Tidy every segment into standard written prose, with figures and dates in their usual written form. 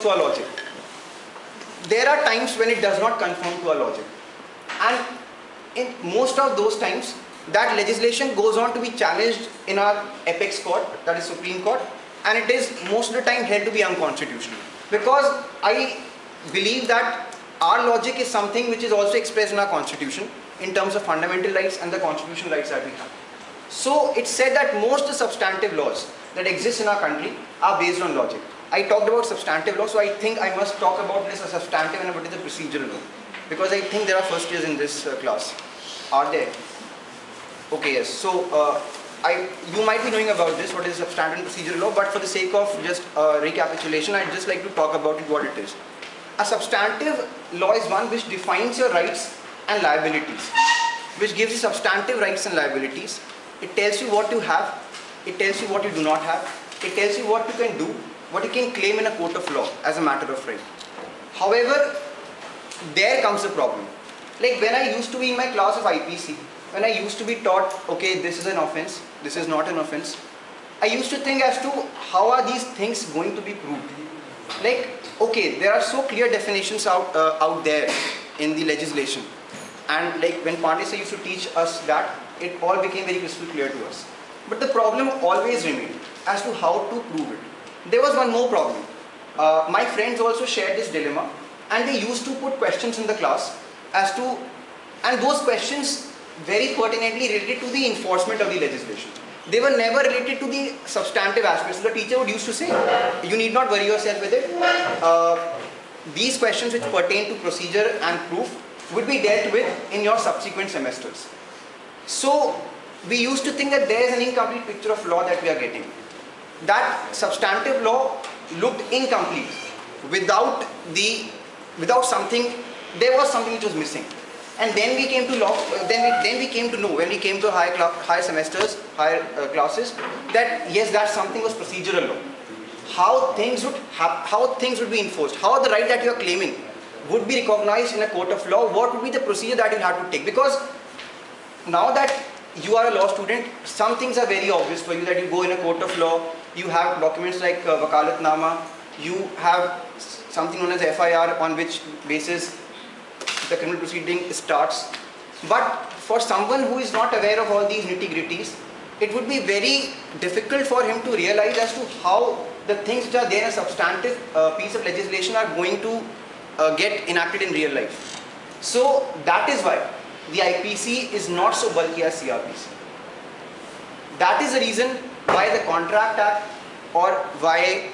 to our logic. There are times when it does not conform to our logic, and in most of those times that legislation goes on to be challenged in our apex court, that is Supreme Court, and it is most of the time held to be unconstitutional, because I believe that our logic is something which is also expressed in our constitution in terms of fundamental rights and the constitutional rights that we have. So it's said that most of the substantive laws that exist in our country are based on logic. I talked about substantive law, so I think I must talk about this as substantive and what is the procedural law, because I think there are first years in this class. Are there? Okay, yes. So you might be knowing about this, what is substantive and procedural law, but for the sake of just recapitulation, I'd just like to talk about it, what it is. A substantive law is one which defines your rights and liabilities, which gives you substantive rights and liabilities. It tells you what you have, it tells you what you do not have, it tells you what you can do, what you can claim in a court of law as a matter of right. However, there comes a problem. Like when I used to be in my class of IPC, when I used to be taught, okay, this is an offense, this is not an offense, I used to think as to how are these things going to be proved. Like, okay, there are so clear definitions out there in the legislation, and like when Pandey sir used to teach us that, it all became very crystal clear to us. But the problem always remained as to how to prove it. There was one more problem. My friends also shared this dilemma, and they used to put questions in the class as to, and those questions very pertinently related to the enforcement of the legislation. They were never related to the substantive aspects. So the teacher would used to say, you need not worry yourself with it. These questions which pertain to procedure and proof would be dealt with in your subsequent semesters. So we used to think that there is an incomplete picture of law that we are getting. That substantive law looked incomplete without something. There was something which was missing. And then we came to law. Then we came to know, when we came to higher semesters, higher classes, that yes, that something was procedural law. How things would be enforced, how the right that you are claiming would be recognized in a court of law. What would be the procedure that you have to take? Because now that you are a law student, some things are very obvious for you, that you go in a court of law, you have documents like Wakalatnama, you have something known as FIR on which basis the criminal proceeding starts. But for someone who is not aware of all these nitty-gritties, it would be very difficult for him to realize as to how the things which are there in a substantive piece of legislation are going to get enacted in real life. So that is why the IPC is not so bulky as CRPC. That is the reason why the Contract Act or why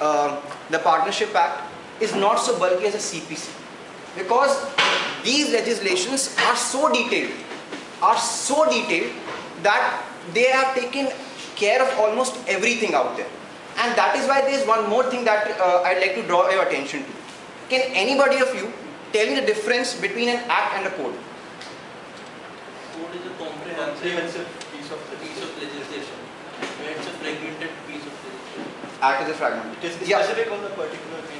the Partnership Act is not so bulky as a CPC. Because these legislations are so detailed that they have taken care of almost everything out there. And that is why there is one more thing that I'd like to draw your attention to. Can anybody of you tell me the difference between an act and a code? Code is a comprehensive piece of legislation. It's a fragmented piece of legislation. Act is a fragment. It is specific on the particular thing.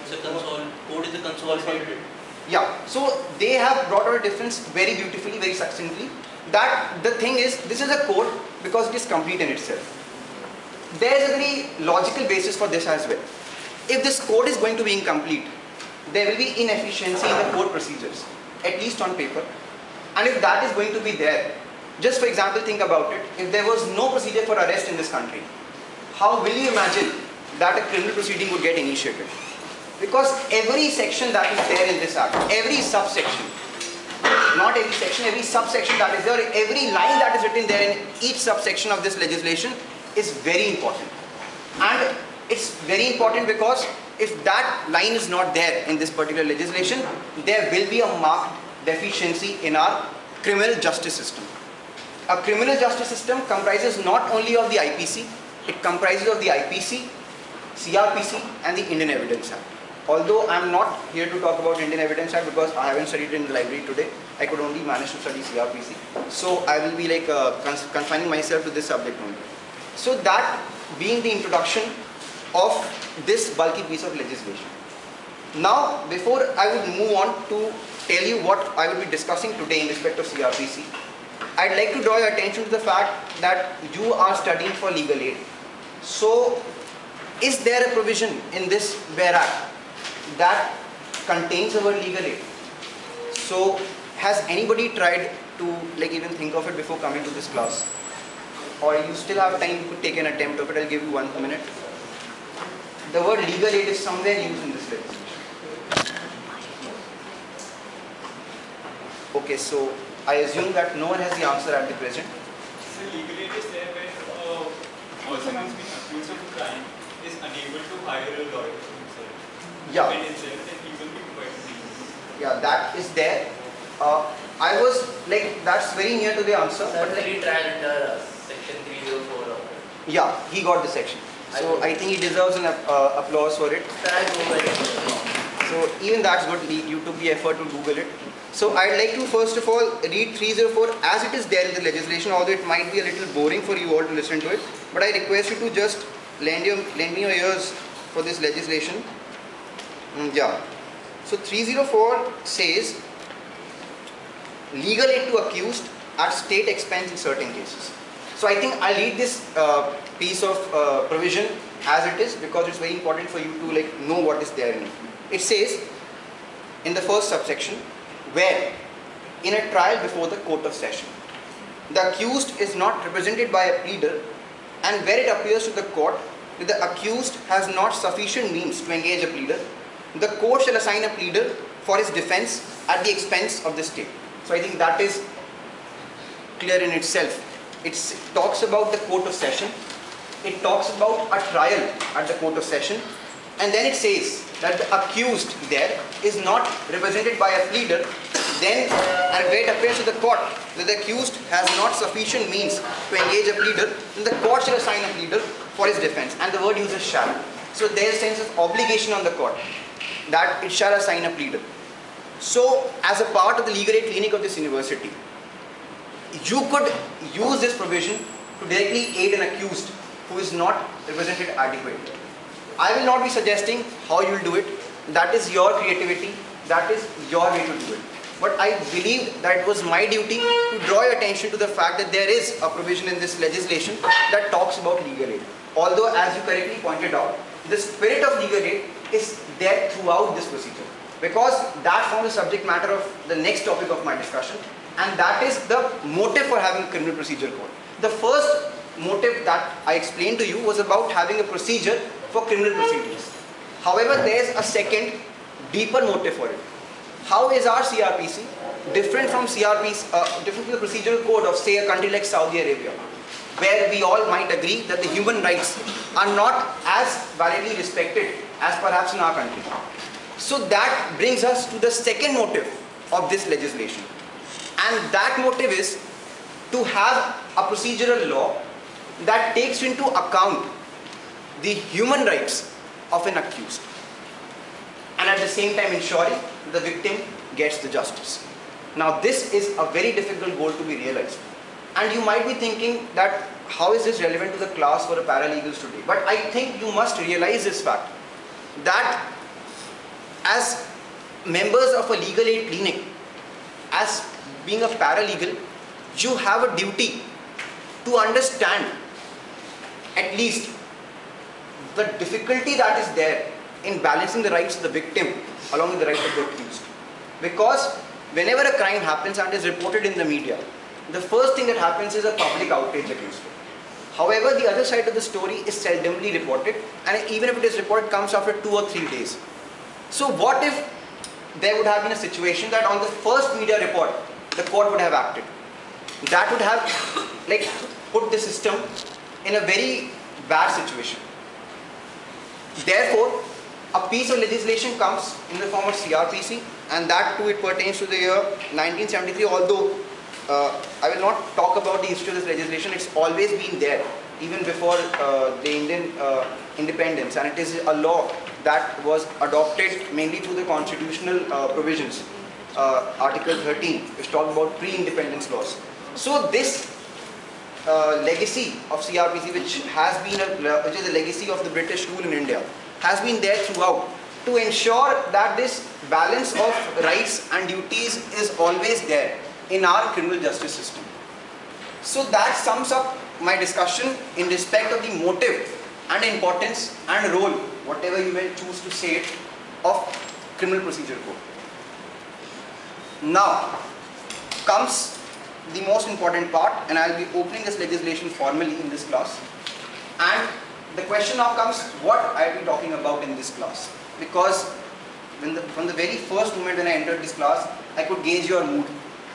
Code is a consolidated. Yeah, so they have brought out a difference very beautifully, very succinctly. That the thing is, this is a code because it is complete in itself. There is a very logical basis for this as well. If this code is going to be incomplete, there will be inefficiency in the court procedures, at least on paper. And if that is going to be there, just for example, think about it. If there was no procedure for arrest in this country, how will you imagine that a criminal proceeding would get initiated? Because every section that is there in this act, every subsection, not every section, every subsection that is there, every line that is written there in each subsection of this legislation is very important. And it's very important because if that line is not there in this particular legislation, there will be a marked deficiency in our criminal justice system. A criminal justice system comprises not only of the IPC, it comprises of the IPC, CRPC and the Indian Evidence Act. Although I am not here to talk about Indian Evidence Act because I haven't studied in the library today, I could only manage to study CRPC. So I will be like confining myself to this subject only. So that being the introduction of this bulky piece of legislation. Now, before I would move on to tell you what I will be discussing today in respect of CRPC, I'd like to draw your attention to the fact that you are studying for legal aid. So, is there a provision in this BEAR Act that contains the word legal aid. So has anybody tried to like even think of it before coming to this class? Or you still have time to take an attempt of it? I'll give you 1 minute. The word legal aid is somewhere used in this legislation. Okay, so I assume that no one has the answer at the present. So legal aid is there when a person who's been accused of a crime is unable to hire a lawyer for himself. Yeah. And himself, then he will be provided legal. Yeah, that is there. I was like, that's very near to the answer. But like, Certainly trial under section 304 of it. yeah, he got the section. So I think he deserves an applause for it. Try Google it. So even that's good. You took the effort to Google it. So I'd like to first of all read 304 as it is there in the legislation, although it might be a little boring for you all to listen to it. But I request you to just lend me your ears for this legislation. Yeah. So 304 says legal aid to accused at state expense in certain cases. So I think I'll read this piece of provision as it is because it's very important for you to like know what is there in it. It says in the first subsection, where in a trial before the court of session, the accused is not represented by a pleader, and where it appears to the court that the accused has not sufficient means to engage a pleader, the court shall assign a pleader for his defense at the expense of the state. So I think that is clear in itself. It talks about the court of session, it talks about a trial at the court of session, and then it says that the accused there is not represented by a pleader, then and where it appears to the court that the accused has not sufficient means to engage a pleader, then the court shall assign a pleader for his defense, and the word uses shall. So there is a sense of obligation on the court that it shall assign a pleader. So as a part of the legal aid clinic of this university, you could use this provision to directly aid an accused who is not represented adequately. I will not be suggesting how you will do it. That is your creativity. That is your way to do it. But I believe that it was my duty to draw your attention to the fact that there is a provision in this legislation that talks about legal aid. Although, as you correctly pointed out, the spirit of legal aid is there throughout this procedure, because that forms the subject matter of the next topic of my discussion, and that is the motive for having a criminal procedure code. The first motive that I explained to you was about having a procedure for criminal proceedings. However, there is a second, deeper motive for it. How is our CRPC different from different from the procedural code of, say, a country like Saudi Arabia, where we all might agree that the human rights are not as validly respected as perhaps in our country. So that brings us to the second motive of this legislation, and that motive is to have a procedural law that takes into account the human rights of an accused, and at the same time ensuring the victim gets the justice. Now this is a very difficult goal to be realized, and you might be thinking that how is this relevant to the class for the paralegals today? But I think you must realize this fact, that as members of a legal aid clinic, as being a paralegal, you have a duty to understand at least the difficulty that is there in balancing the rights of the victim along with the rights of the accused. Because whenever a crime happens and is reported in the media, the first thing that happens is a public outrage against it. However, the other side of the story is seldomly reported, and even if it is reported, it comes after 2 or 3 days. So what if there would have been a situation that on the first media report, the court would have acted? That would have put the system in a very bad situation. Therefore, a piece of legislation comes in the form of CRPC, and that too it pertains to the year 1973, although I will not talk about the history of this legislation. It's always been there, even before the Indian independence, and it is a law that was adopted mainly through the constitutional provisions, Article 13, which talks about pre-independence laws. So this legacy of CRPC, which is a legacy of the British rule in India, has been there throughout to ensure that this balance of rights and duties is always there in our criminal justice system. So that sums up my discussion in respect of the motive and importance and role, whatever you may choose to say it, of Criminal Procedure Code. Now comes the most important part, and I'll be opening this legislation formally in this class. And the question now comes, what I'll be talking about in this class, because from the very first moment when I entered this class, I could gauge your mood.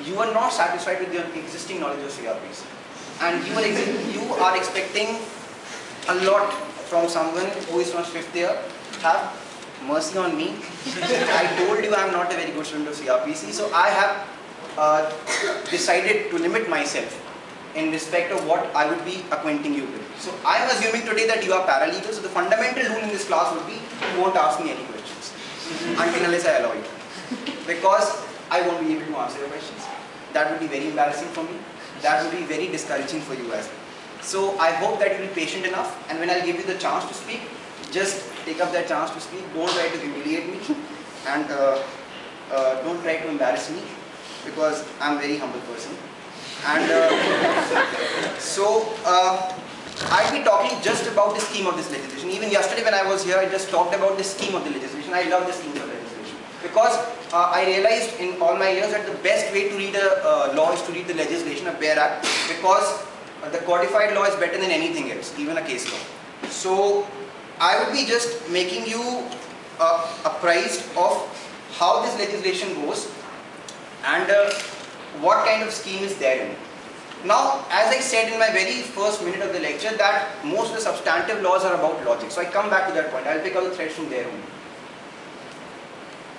You are not satisfied with your existing knowledge of CRPC, and you are expecting a lot from someone who is from 5th year. Have mercy on me. I told you I am not a very good student of CRPC, so I have decided to limit myself in respect of what I would be acquainting you with. So I am assuming today that you are paralegal, so the fundamental rule in this class would be you won't ask me any questions until unless I allow you, because I won't be able to answer your questions. That would be very embarrassing for me. That would be very discouraging for you as well. So I hope that you will be patient enough, and when I'll give you the chance to speak, just take up that chance to speak. Don't try to humiliate me, and don't try to embarrass me, because I'm a very humble person. And I'll be talking just about the scheme of this legislation. Even yesterday when I was here, I just talked about the scheme of the legislation. I love the scheme of legislation, because I realized in all my years that the best way to read a law is to read the legislation, a bare act, because the codified law is better than anything else, even a case law. So I would be just making you apprised of how this legislation goes and what kind of scheme is there in it. Now, as I said in my very first minute of the lecture, that most of the substantive laws are about logic. So I come back to that point. I'll pick up the threads from there only.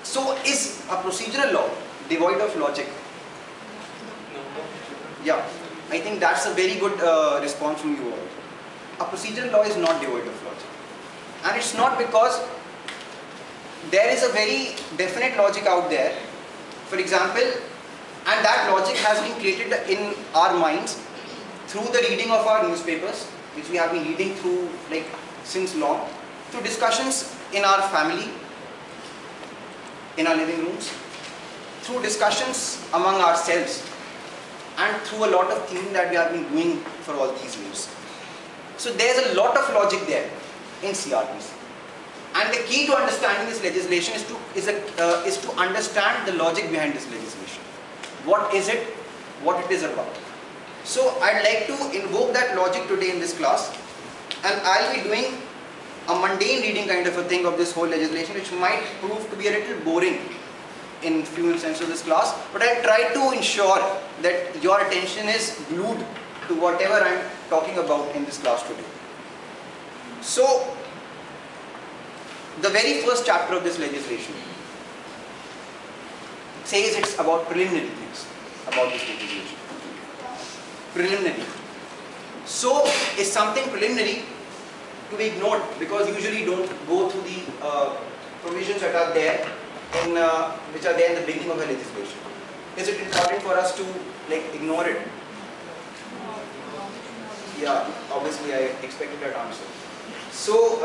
So is a procedural law devoid of logic? Yeah, I think that's a very good response from you all. A procedural law is not devoid of logic. And it's not because there is a very definite logic out there. For example, and that logic has been created in our minds through the reading of our newspapers, which we have been reading through like since long, through discussions in our family, in our living rooms, through discussions among ourselves, and through a lot of thinking that we have been doing for all these years. So there's a lot of logic there in CRPC. And the key to understanding this legislation is to understand the logic behind this legislation. What is it? What it is about. So I'd like to invoke that logic today in this class, and I'll be doing a mundane reading kind of a thing of this whole legislation, which might prove to be a little boring in few instances of this class, but I'll try to ensure that your attention is glued to whatever I'm talking about in this class today. So the very first chapter of this legislation says it's about preliminary things about this legislation. Preliminary. So is something preliminary to be ignored, because usually don't go through the provisions that are there in which are there in the beginning of the legislation. Is it important for us to like ignore it? Yeah, obviously I expected that answer. So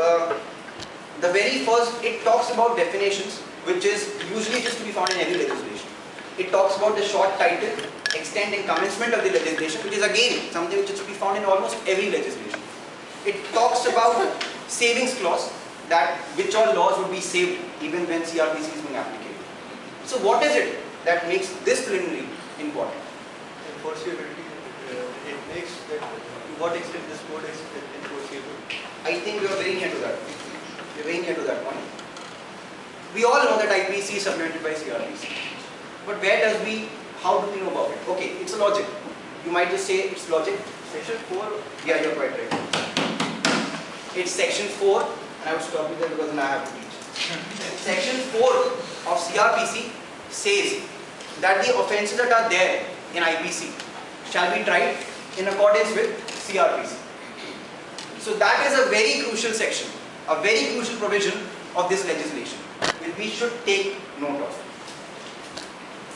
the very first, it talks about definitions, which is usually just to be found in every legislation. It talks about the short title, extent and commencement of the legislation, which is again something which is to be found in almost every legislation. It talks about savings clause, that which all laws would be saved even when CRPC is being applied. So what is it that makes this preliminary important? Enforceability. It makes that to what extent this code is enforceable. I think we are very near to that. We are very near to that point. We all know that IPC is supplemented by CRPC. But how do we know about it? Okay, it's a logic. You might just say it's logic. Section 4. Yeah, you're quite right. It's section 4, and I will stop you there because then I have to teach. Section 4 of CRPC says that the offences that are there in IPC shall be tried in accordance with CRPC. So that is a very crucial section, a very crucial provision of this legislation, which we should take note of.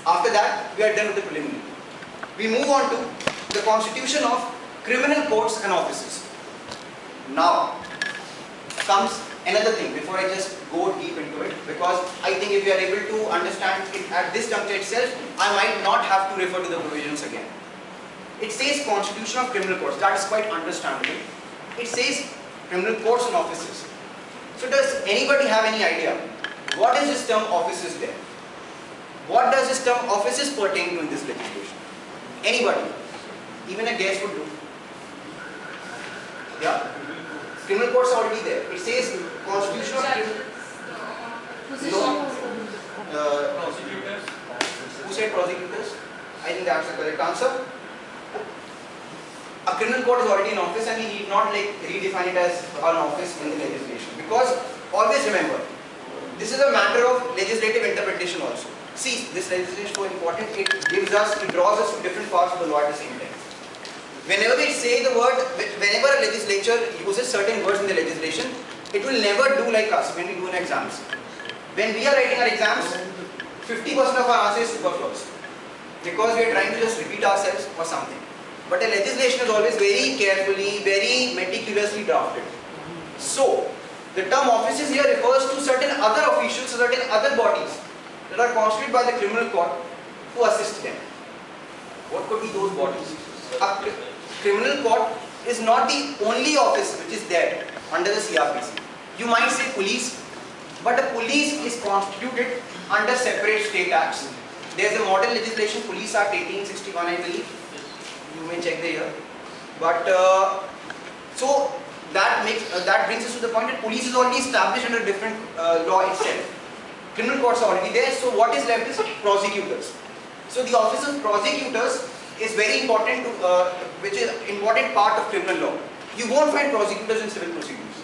After that, we are done with the preliminary. We move on to the constitution of criminal courts and offices. Now comes another thing before I just go deep into it, because I think if we are able to understand it at this juncture itself, I might not have to refer to the provisions again. It says constitution of criminal courts. That is quite understandable. It says criminal courts and offices. So does anybody have any idea What is this term offices there? What does this term offices pertain to in this legislation? Anybody? Even a guess would do. Yeah? Criminal courts are already there. It says constitutional no. Prosecutors. Who said prosecutors? I think that's the correct answer. A criminal court is already an office and we need not redefine it as an office in the legislation. Because always remember, this is a matter of legislative interpretation also. See, this legislation is so important, it draws us to different parts of the law at the same time. Whenever we say the word, whenever a legislature uses certain words in the legislation, it will never do like us when we do in exams. When we are writing our exams, 50% of our answer is superfluous. Because we are trying to just repeat ourselves or something. But a legislation is always very carefully, very meticulously drafted. So, the term offices here refers to certain other officials, certain other bodies that are constituted by the criminal court to assist them. What could be those bodies? A criminal court is not the only office which is there under the CRPC. You might say police, but the police is constituted under separate state acts. There is a model legislation, Police Act 1861, I believe. You may check the year. But so that brings us to the point that police is already established under different law itself. Criminal courts are already there. So what is left is prosecutors. So the office of prosecutors is very important to, which is an important part of criminal law. You won't find prosecutors in civil proceedings.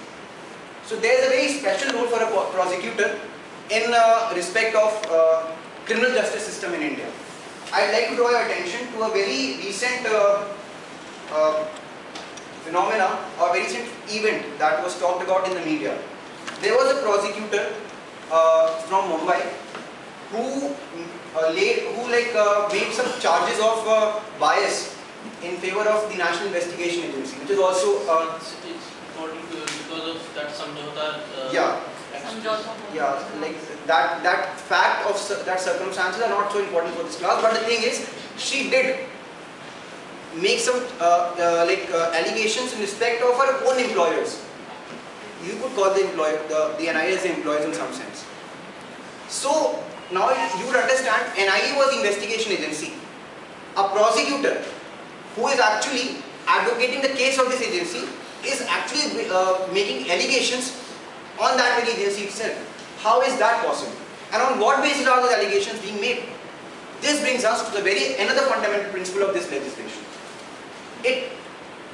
So there is a very special role for a prosecutor in respect of criminal justice system in India. I'd like to draw your attention to a very recent phenomena or very recent event that was talked about in the media. There was a prosecutor from Mumbai who made some charges of bias in favor of the National Investigation Agency, which is also it's according to because of that Samjhauta. That fact of that circumstances are not so important for this class, but the thing is, she did make some allegations in respect of her own employers. You could call the NIA as the employers in some sense. So now you would understand, NIA was the investigation agency. A prosecutor who is actually advocating the case of this agency is actually making allegations on that very agency itself. How is that possible? And on what basis are those allegations being made? This brings us to another fundamental principle of this legislation. It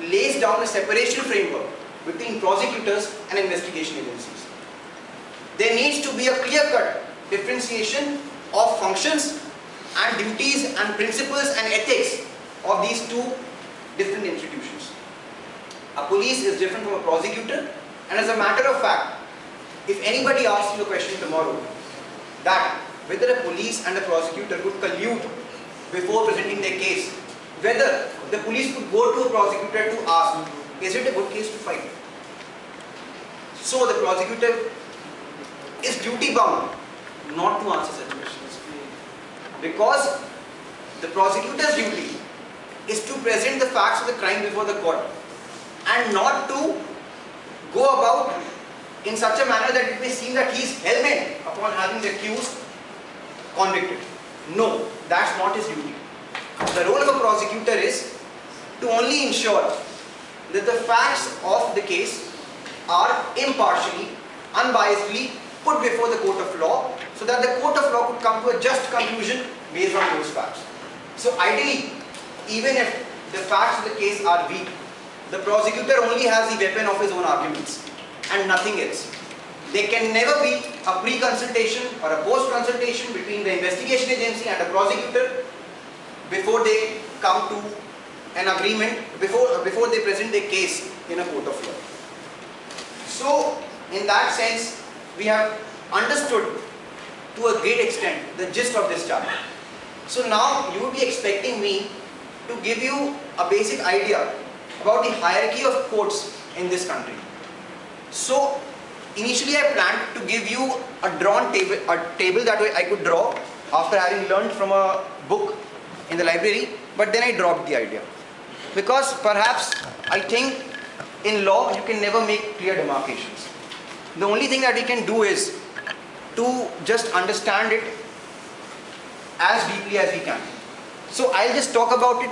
lays down a separation framework between prosecutors and investigation agencies. There needs to be a clear-cut differentiation of functions and duties and principles and ethics of these two different institutions. A police is different from a prosecutor, and as a matter of fact, if anybody asks you a question tomorrow that whether a police and a prosecutor could collude before presenting their case, whether the police could go to a prosecutor to ask, is it a good case to fight? So the prosecutor is duty bound not to answer such questions, because the prosecutor's duty is to present the facts of the crime before the court and not to go about in such a manner that it may seem that he is hell-bent upon having the accused convicted. No, that's not his duty. The role of a prosecutor is to only ensure that the facts of the case are impartially, unbiasedly put before the court of law, so that the court of law could come to a just conclusion based on those facts. So ideally, even if the facts of the case are weak, the prosecutor only has the weapon of his own arguments and nothing else. There can never be a pre-consultation or a post-consultation between the investigation agency and a prosecutor before they come to an agreement, before they present their case in a court of law. So, in that sense, we have understood to a great extent the gist of this chapter. So now you will be expecting me to give you a basic idea about the hierarchy of courts in this country. So initially I planned to give you a table that I could draw after having learned from a book in the library, but then I dropped the idea. Because perhaps I think in law you can never make clear demarcations. The only thing that we can do is to just understand it as deeply as we can. So I'll just talk about it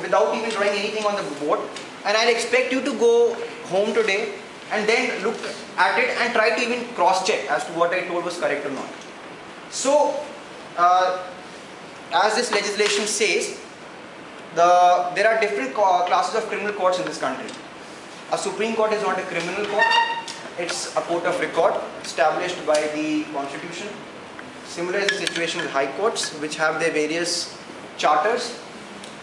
without even drawing anything on the board, and I'll expect you to go home today and then look at it and try to even cross-check as to what I told was correct or not. So, as this legislation says, there are different classes of criminal courts in this country. A Supreme Court is not a criminal court, it's a court of record established by the Constitution. Similar is the situation with high courts, which have their various charters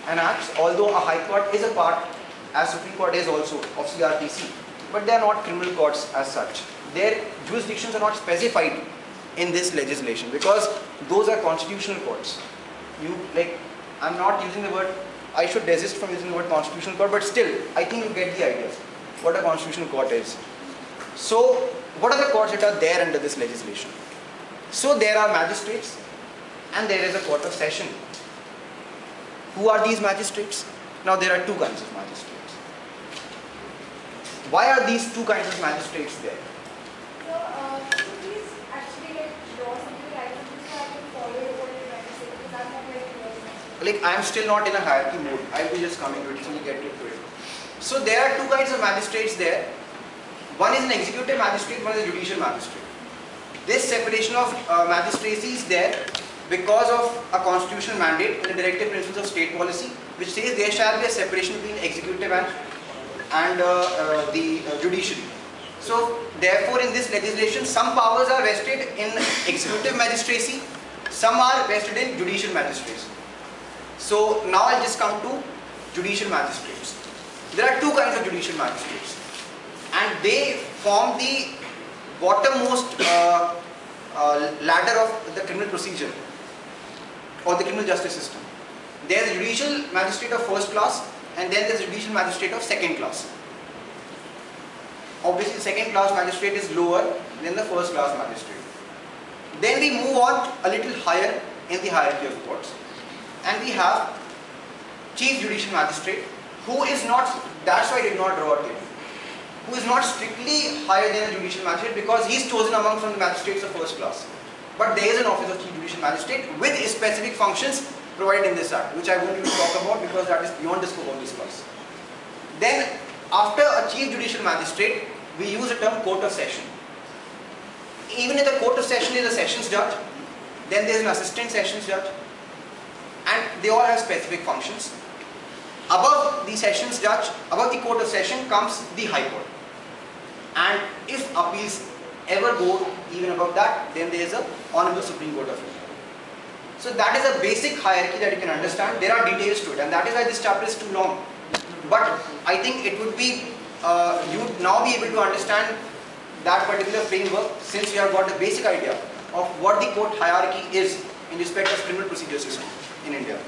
and acts, although a high court is a part, as Supreme Court is also, of CRPC, but they are not criminal courts as such. Their jurisdictions are not specified in this legislation because those are constitutional courts. I'm not using the word, I should desist from using the word constitutional court, but still, I think you get the idea what a constitutional court is. So, what are the courts that are there under this legislation? So, there are magistrates and there is a court of session. Who are these magistrates? Now, there are two kinds of magistrates. Why are these two kinds of magistrates there? So, could you please actually draw something like this so I can follow what you're trying to say, because I'm not very clear. I am still not in a hierarchy mode. I will be just coming to it, so we get to it. So there are two kinds of magistrates there. One is an executive magistrate, one is a judicial magistrate. This separation of magistracy is there because of a constitutional mandate in the directive principles of state policy, which says there shall be a separation between executive and the judiciary. So therefore in this legislation some powers are vested in executive magistracy, some are vested in judicial magistracy. So now I'll just come to judicial magistrates. There are two kinds of judicial magistrates and they form the bottommost ladder of the criminal procedure or the criminal justice system. There is a judicial magistrate of first class and then there is a judicial magistrate of second class. Obviously the second class magistrate is lower than the first class magistrate. Then we move on a little higher in the hierarchy of courts and we have chief judicial magistrate who is not, that's why I did not draw it, who is not strictly higher than a judicial magistrate because he is chosen among from the magistrates of first class. But there is an office of chief judicial magistrate with specific functions provided in this act, which I won't even talk about because that is beyond the scope of this class. Then after a chief judicial magistrate, we use the term court of session. Even if the court of session is a sessions judge, then there is an assistant sessions judge and they all have specific functions. Above the sessions judge, above the court of session comes the high court. And if appeals ever go even above that, then there is a Honorable Supreme Court of India. So that is a basic hierarchy that you can understand. There are details to it and that is why this chapter is too long. But I think it would be, you would now be able to understand that particular framework since you have got a basic idea of what the court hierarchy is in respect of criminal procedure system in India.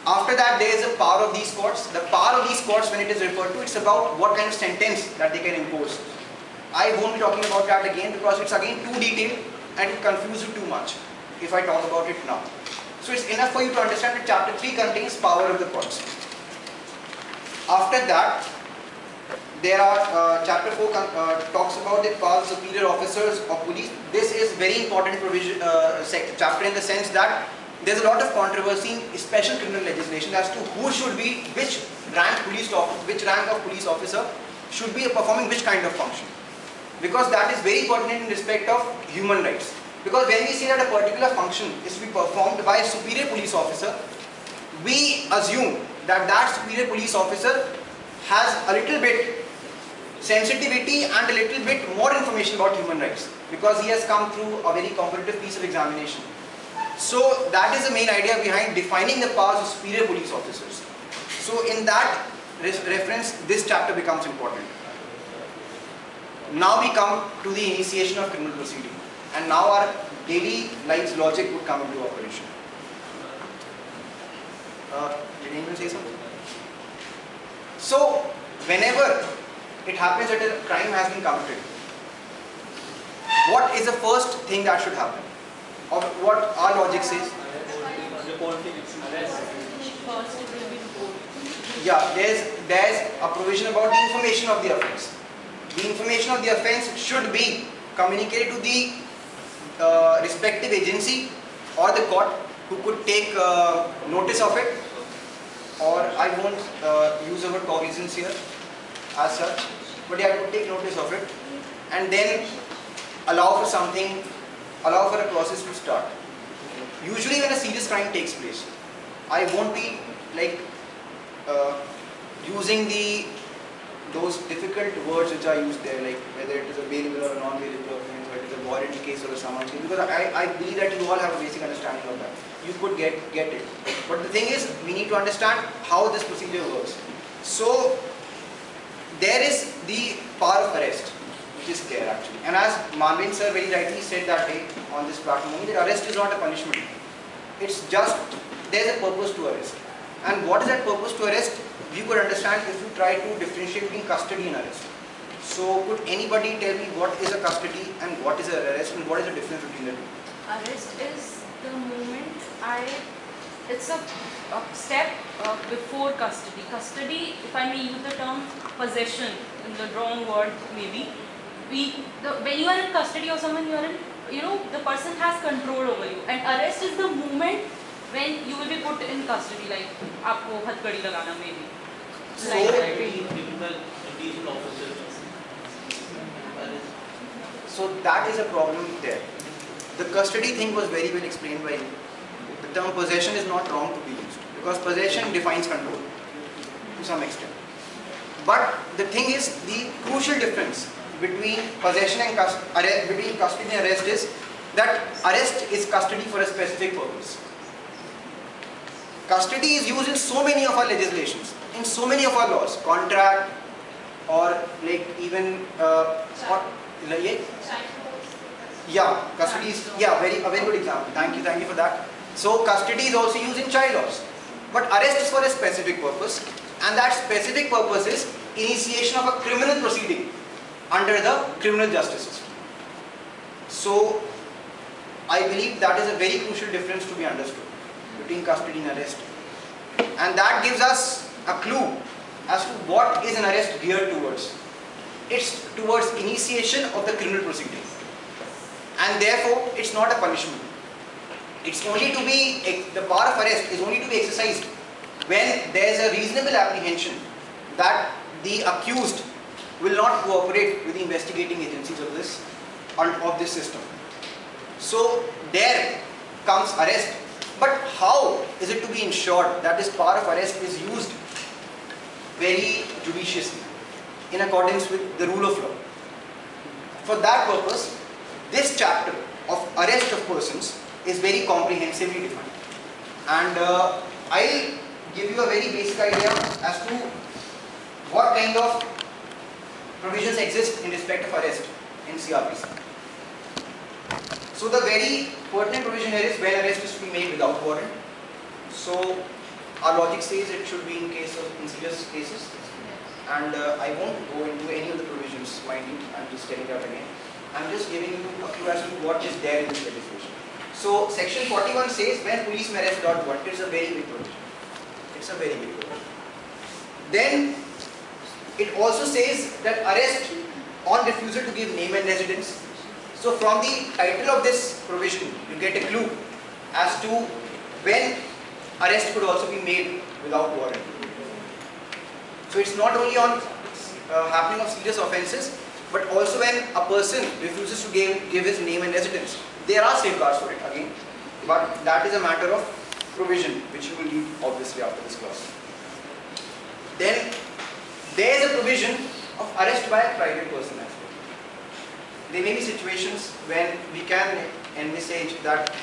After that, there is the power of these courts. The power of these courts, when it is referred to, it's about what kind of sentence that they can impose. I won't be talking about that again because it's again too detailed and it confuses you too much if I talk about it now. So it's enough for you to understand that chapter 3 contains power of the courts. After that, there are chapter 4 talks about the powers of superior officers of police. This is very important provision chapter in the sense that there's a lot of controversy in special criminal legislation as to who should be, which rank of police officer should be performing which kind of function. Because that is very pertinent in respect of human rights. Because when we say that a particular function is to be performed by a superior police officer, we assume that that superior police officer has a little bit sensitivity and a little bit more information about human rights because he has come through a very competitive piece of examination. So that is the main idea behind defining the powers of superior police officers. So in that reference, this chapter becomes important. Now we come to the initiation of criminal proceeding and now our daily lives logic would come into operation. Did anyone say something? So whenever it happens that a crime has been committed, what is the first thing that should happen? Or what our logic says? Yeah, there's a provision about the information of the offence. The information of the offence should be communicate to the respective agency or the court who could take notice of it, or I won't use the word cognizance here as such, but yeah, I could take notice of it and then allow for a process to start. Usually when a serious crime takes place, I won't be like using those difficult words which are used there, like whether it is a bailable or a non-bailable offence, whether it is a warranty case or a summons case, because I believe that you all have a basic understanding of that. You could get it. But the thing is, we need to understand how this procedure works. So there is the power of arrest, which is there actually. And as Manvin sir very rightly said that day on this platform, that arrest is not a punishment. It's just, there's a purpose to arrest. And what is that purpose to arrest? You could understand if you try to differentiate between custody and arrest. So could anybody tell me what is a custody and what is an arrest and what is the difference between the two? Arrest is the moment it's a step before custody. Custody, if I may use the term possession in the wrong word maybe, when you are in custody of someone, the person has control over you, and arrest is the moment when you will be put in custody, like आपको हथकड़ी लगाना maybe. So, so that is a problem there. The custody thing was very well explained by you. The term possession is not wrong to be used because possession defines control to some extent. But the thing is, the crucial difference between possession and between custody and arrest is that arrest is custody for a specific purpose. Custody is used in so many of our legislations, in so many of our laws, contract or like even custody is a very good example. Thank you for that. So custody is also used in child laws, but arrest is for a specific purpose, and that specific purpose is initiation of a criminal proceeding under the criminal justice system. So I believe that is a very crucial difference to be understood between custody and arrest, and that gives us a clue as to what is an arrest geared towards. It's towards initiation of the criminal proceeding, and therefore it's not a punishment. It's only to be, the power of arrest is only to be exercised when there is a reasonable apprehension that the accused will not cooperate with the investigating agencies of this system. So there comes arrest. But how is it to be ensured that this power of arrest is used very judiciously in accordance with the rule of law? For that purpose, this chapter of arrest of persons is very comprehensively defined. And I'll give you a very basic idea as to what kind of provisions exist in respect of arrest in CRPC. So the very pertinent provision here is when arrest is to be made without warrant. So our logic says it should be in serious cases, and I won't go into any of the provisions, mind you. I'm just telling that again. I'm just giving you a clue as to what is there in this legislation. So section 41 says when police may arrest without warrant. It's a very big provision. It's a very big provision. Then it also says that arrest on refusal to give name and residence. So from the title of this provision, you get a clue as to when arrest could also be made without warrant. So it's not only on happening of serious offences, but also when a person refuses to give his name and residence. There are safeguards for it again, but that is a matter of provision which you will need obviously after this class. Then there is a provision of arrest by a private person as well. There may be situations when we can envisage that